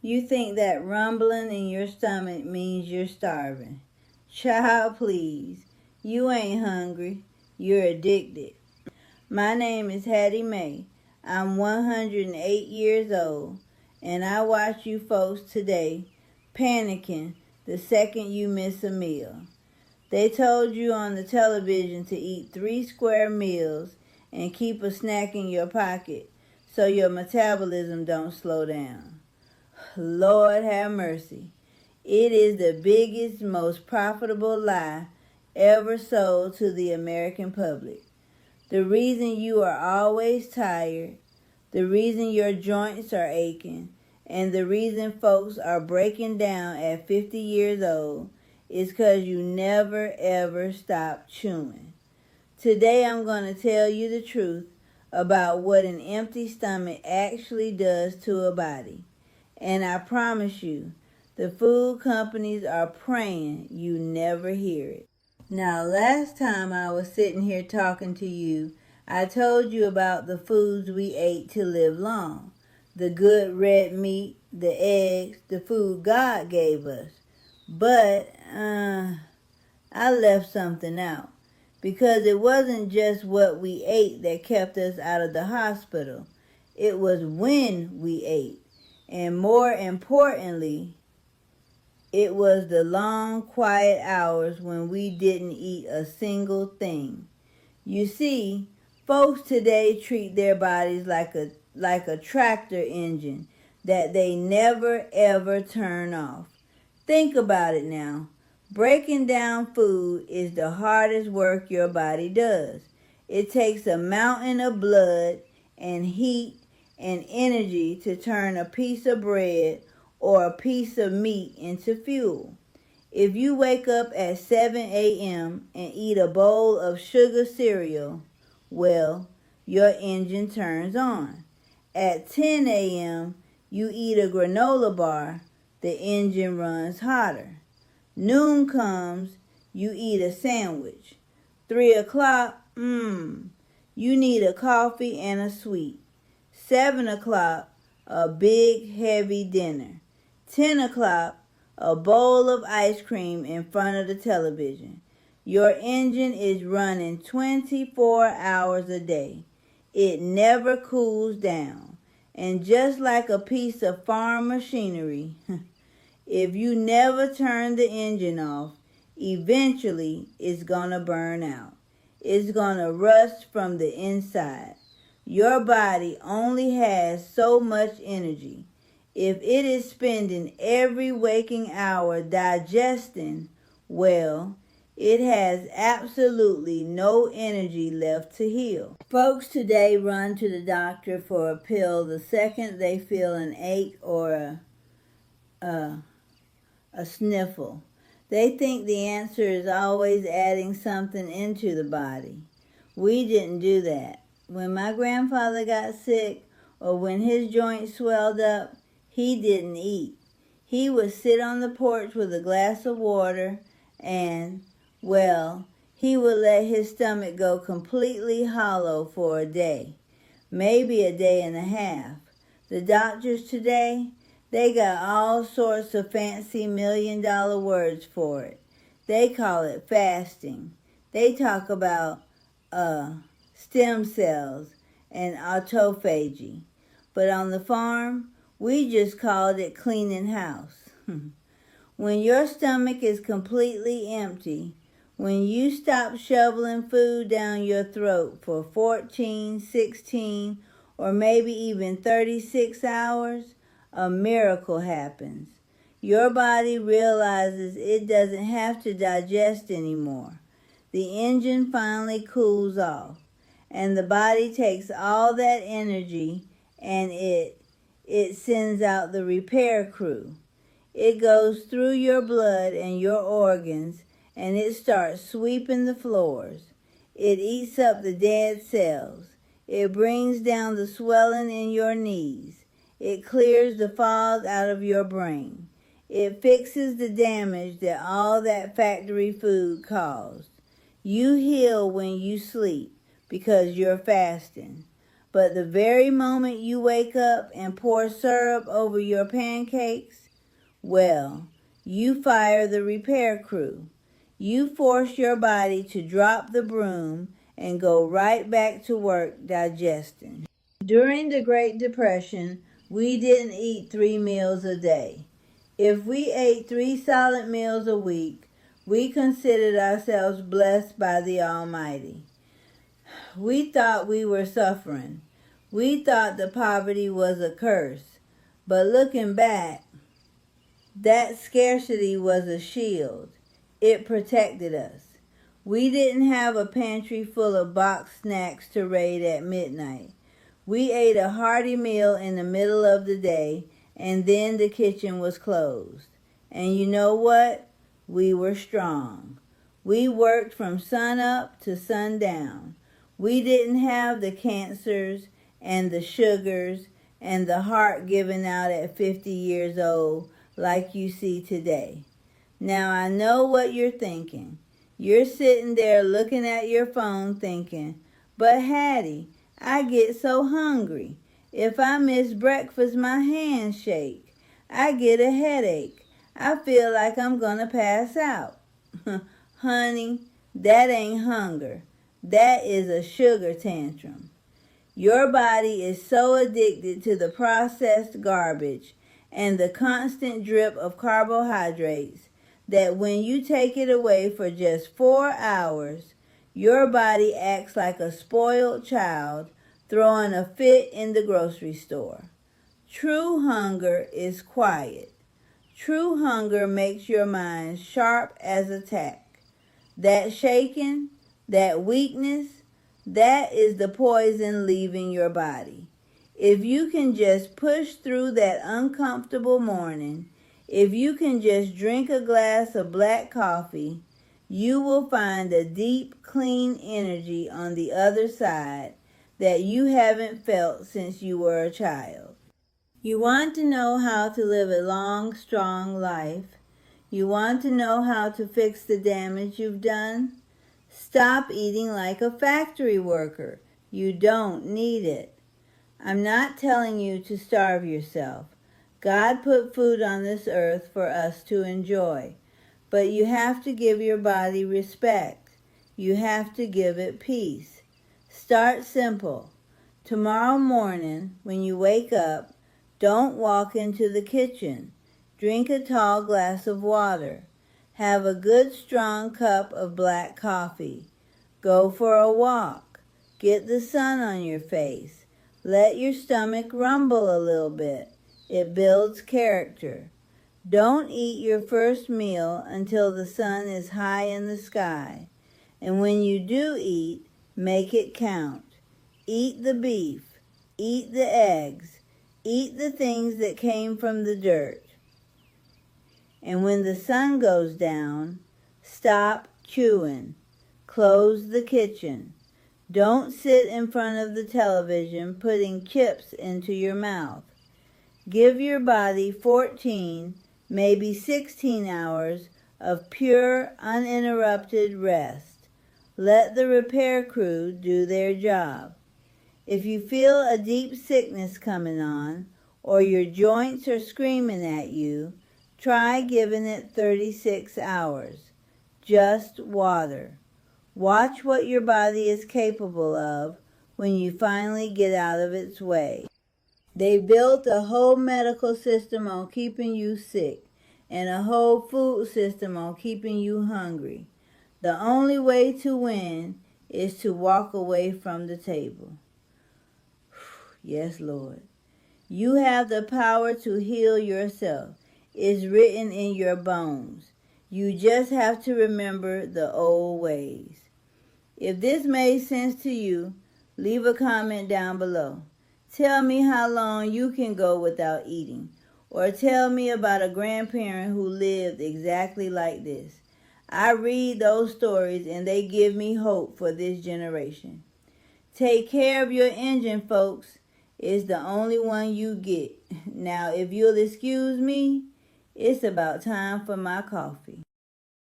You think that rumbling in your stomach means you're starving. Child, please. You ain't hungry. You're addicted. My name is Hattie Mae. I'm 108 years old, and I watch you folks today panicking the second you miss a meal. They told you on the television to eat 3 square meals and keep a snack in your pocket so your metabolism don't slow down. Lord have mercy. It is the biggest, most profitable lie ever sold to the American public. The reason you are always tired, the reason your joints are aching, and the reason folks are breaking down at 50 years old is because you never ever stop chewing. Today I'm going to tell you the truth about what an empty stomach actually does to a body. And I promise you, the food companies are praying you never hear it. Now, last time I was sitting here talking to you, I told you about the foods we ate to live long. The good red meat, the eggs, the food God gave us. But I left something out. Because it wasn't just what we ate that kept us out of the hospital. It was when we ate. And more importantly, it was the long, quiet hours when we didn't eat a single thing. You see, folks today treat their bodies like a tractor engine that they never ever turn off. Think about it now. Breaking down food is the hardest work your body does. It takes a mountain of blood and heat and energy to turn a piece of bread or a piece of meat into fuel. If you wake up at 7 a.m. and eat a bowl of sugar cereal, well, your engine turns on. At 10 a.m., you eat a granola bar, the engine runs hotter. Noon comes, you eat a sandwich. 3 o'clock, you need a coffee and a sweet. 7 o'clock, a big heavy dinner. 10 o'clock, a bowl of ice cream in front of the television. Your engine is running 24 hours a day. It never cools down. And just like a piece of farm machinery, if you never turn the engine off, eventually it's going to burn out. It's going to rust from the inside. Your body only has so much energy. If it is spending every waking hour digesting, well, it has absolutely no energy left to heal. Folks today run to the doctor for a pill the second they feel an ache or a sniffle. They think the answer is always adding something into the body. We didn't do that. When my grandfather got sick or when his joints swelled up, he didn't eat. He would sit on the porch with a glass of water and, well, he would let his stomach go completely hollow for a day, maybe a day and a half. The doctors today, they got all sorts of fancy $1,000,000 words for it. They call it fasting. They talk about stem cells and autophagy. But on the farm, we just called it cleaning house. When your stomach is completely empty, when you stop shoveling food down your throat for 14, 16, or maybe even 36 hours, a miracle happens. Your body realizes it doesn't have to digest anymore. The engine finally cools off, and the body takes all that energy and it sends out the repair crew. It goes through your blood and your organs, and it starts sweeping the floors. It eats up the dead cells. It brings down the swelling in your knees. It clears the fog out of your brain. It fixes the damage that all that factory food caused. You heal when you sleep because you're fasting. But the very moment you wake up and pour syrup over your pancakes, well, you fire the repair crew. You force your body to drop the broom and go right back to work digesting. During the Great Depression, we didn't eat 3 meals a day. If we ate 3 solid meals a week, we considered ourselves blessed by the Almighty. We thought we were suffering. We thought the poverty was a curse. But looking back, that scarcity was a shield. It protected us. We didn't have a pantry full of boxed snacks to raid at midnight. We ate a hearty meal in the middle of the day, and then the kitchen was closed. And you know what? We were strong. We worked from sunup to sundown. We didn't have the cancers and the sugars and the heart given out at 50 years old like you see today. Now I know what you're thinking. You're sitting there looking at your phone thinking, but Hattie, I get so hungry. If I miss breakfast, my hands shake. I get a headache. I feel like I'm gonna pass out. Honey, that ain't hunger. That is a sugar tantrum. Your body is so addicted to the processed garbage and the constant drip of carbohydrates that when you take it away for just 4 hours, your body acts like a spoiled child throwing a fit in the grocery store. True hunger is quiet. True hunger makes your mind sharp as a tack. That shaking, that weakness, that is the poison leaving your body. If you can just push through that uncomfortable morning, if you can just drink a glass of black coffee, you will find a deep, clean energy on the other side that you haven't felt since you were a child. You want to know how to live a long, strong life? You want to know how to fix the damage you've done? Stop eating like a factory worker. You don't need it. I'm not telling you to starve yourself. God put food on this earth for us to enjoy. But you have to give your body respect. You have to give it peace. Start simple. Tomorrow morning, when you wake up, don't walk into the kitchen. Drink a tall glass of water. Have a good strong cup of black coffee. Go for a walk. Get the sun on your face. Let your stomach rumble a little bit. It builds character. Don't eat your first meal until the sun is high in the sky. And when you do eat, make it count. Eat the beef. Eat the eggs. Eat the things that came from the dirt. And when the sun goes down, stop chewing. Close the kitchen. Don't sit in front of the television putting chips into your mouth. Give your body 14, maybe 16 hours of pure, uninterrupted rest. Let the repair crew do their job. If you feel a deep sickness coming on, or your joints are screaming at you, try giving it 36 hours. Just water. Watch what your body is capable of when you finally get out of its way. They built a whole medical system on keeping you sick and a whole food system on keeping you hungry. The only way to win is to walk away from the table. Yes, Lord. You have the power to heal yourself. It's written in your bones. You just have to remember the old ways. If this made sense to you, leave a comment down below. Tell me how long you can go without eating. Or tell me about a grandparent who lived exactly like this. I read those stories and they give me hope for this generation. Take care of your engine, folks. It's the only one you get. Now, if you'll excuse me, it's about time for my coffee.